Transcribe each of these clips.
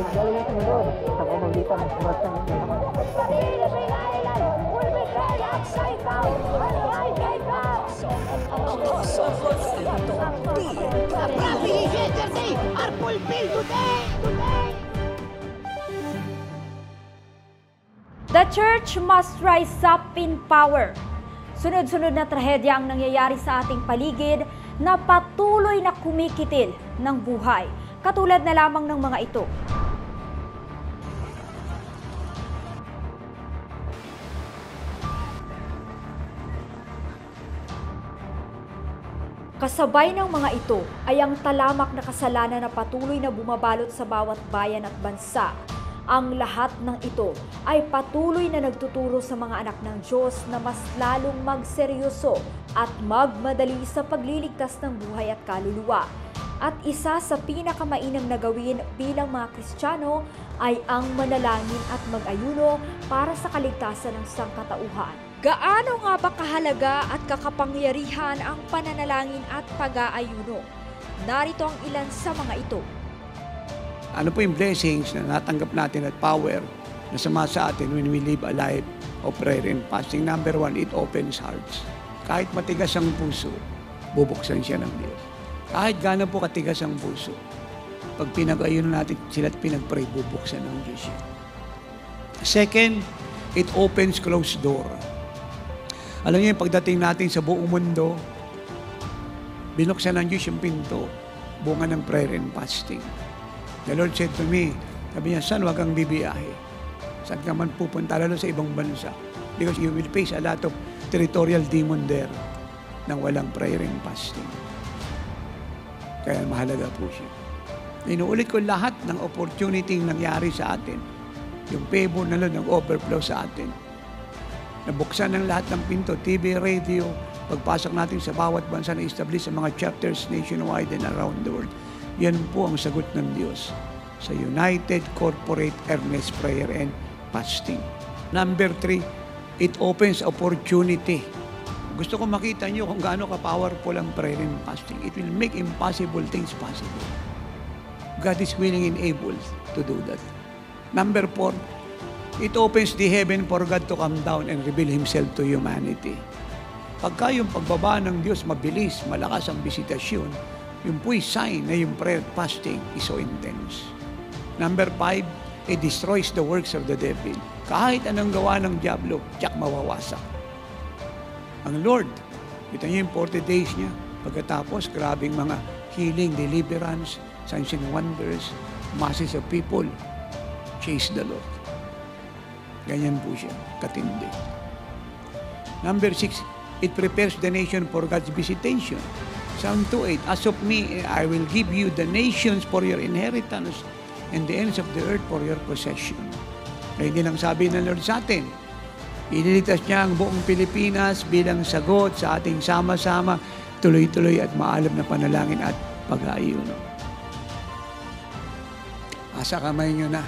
galing ang Panginoon sa pamamagitan ng oras ng inyong naman. The church must rise up in power. Sunod-sunod na trahedya ang nangyayari sa ating paligid na patuloy na kumikitil ng buhay, katulad na lamang ng mga ito. Kasabay ng mga ito ay ang talamak na kasalanan na patuloy na bumabalot sa bawat bayan at bansa. Ang lahat ng ito ay patuloy na nagtuturo sa mga anak ng Diyos na mas lalong magseryoso at magmadali sa pagliligtas ng buhay at kaluluwa. At isa sa pinakamainam na gawin bilang mga Kristiyano ay ang manalangin at mag-ayuno para sa kaligtasan ng sangkatauhan. Gaano nga ba kahalaga at kakapangyarihan ang pananalangin at pag-aayuno? Narito ang ilan sa mga ito. Ano po yung blessings na natanggap natin at power na sama sa atin when we live a life of prayer and fasting? Number one, it opens hearts. Kahit matigas ang puso, bubuksan siya ng Diyos. Kahit gaano po katigas ang puso, pag pinag-ayunan natin sila at pinag-pray, bubuksan ng Diyos siya. Second, it opens closed door. Alam niyo, pagdating natin sa buong mundo, binuksan ng Diyos yung pinto, bunga ng prayer and fasting. The Lord said to me, sabi niya, son, huwag kang bibiyahe. Saan ka man pupunta, lalo sa ibang bansa. Because you will face a lot of territorial demon there nang walang prayer and fasting. Kaya mahalaga po siya. Inuulit ko lahat ng opportunity nangyari sa atin. Yung favor na lang, nag-overflow sa atin. Nabuksan ng lahat ng pinto, TV, radio, pagpasok natin sa bawat bansa na establish sa mga chapters nationwide and around the world. Yan po ang sagot ng Diyos sa United Corporate Earnest Prayer and Fasting. Number 3, it opens opportunity. Gusto ko makita nyo kung gaano ka-powerful ang prayer and fasting. It will make impossible things possible. God is willing and able to do that. Number 4, it opens the heaven for God to come down and reveal Himself to humanity. Pagka yung pagbaba ng Diyos mabilis, malakas ang bisitasyon, yung po'y sign na yung prayer fasting is so intense. Number 5, it destroys the works of the devil. Kahit anong gawa ng diablo, tiyak mawawasak. Ang Lord, kita niyo yung 40 days niya. Pagkatapos, grabing mga healing, deliverance, signs and wonders, masses of people chase the Lord. Ganyan po siya, katindi. Number 6, it prepares the nation for God's visitation. Psalm 2:8, as of me, I will give you the nations for your inheritance and the ends of the earth for your possession. Kaya hindi lang sabi ng Lord sa atin, ililigtas niya ang buong Pilipinas bilang sagot sa ating sama-sama, tuloy-tuloy at maalam na panalangin at pag-aayuno. Asa kamay nyo na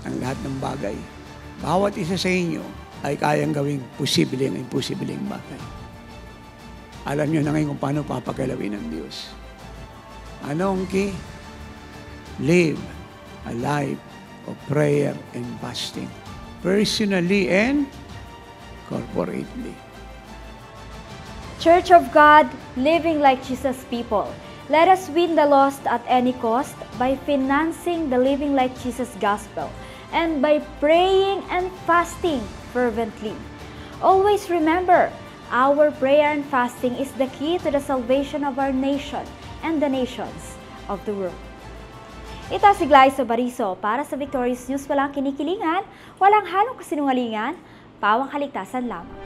ang lahat ng bagay. Bawat isa sa inyo ay kayang gawing posible ang imposibleng bagay. Alam nyo na ngayon kung paano papagalawin ng Diyos. Anong key? Live a life of prayer and fasting. Personally and corporately. Church of God, living like Jesus people. Let us win the lost at any cost by financing the Living Like Jesus gospel and by praying and fasting fervently. Always remember, our prayer and fasting is the key to the salvation of our nation and the nations of the world. Ito si Glyza Bariso para sa Victorious News. Walang kinikilingan, walang halong kasinungalingan, pawang kaligtasan lamang.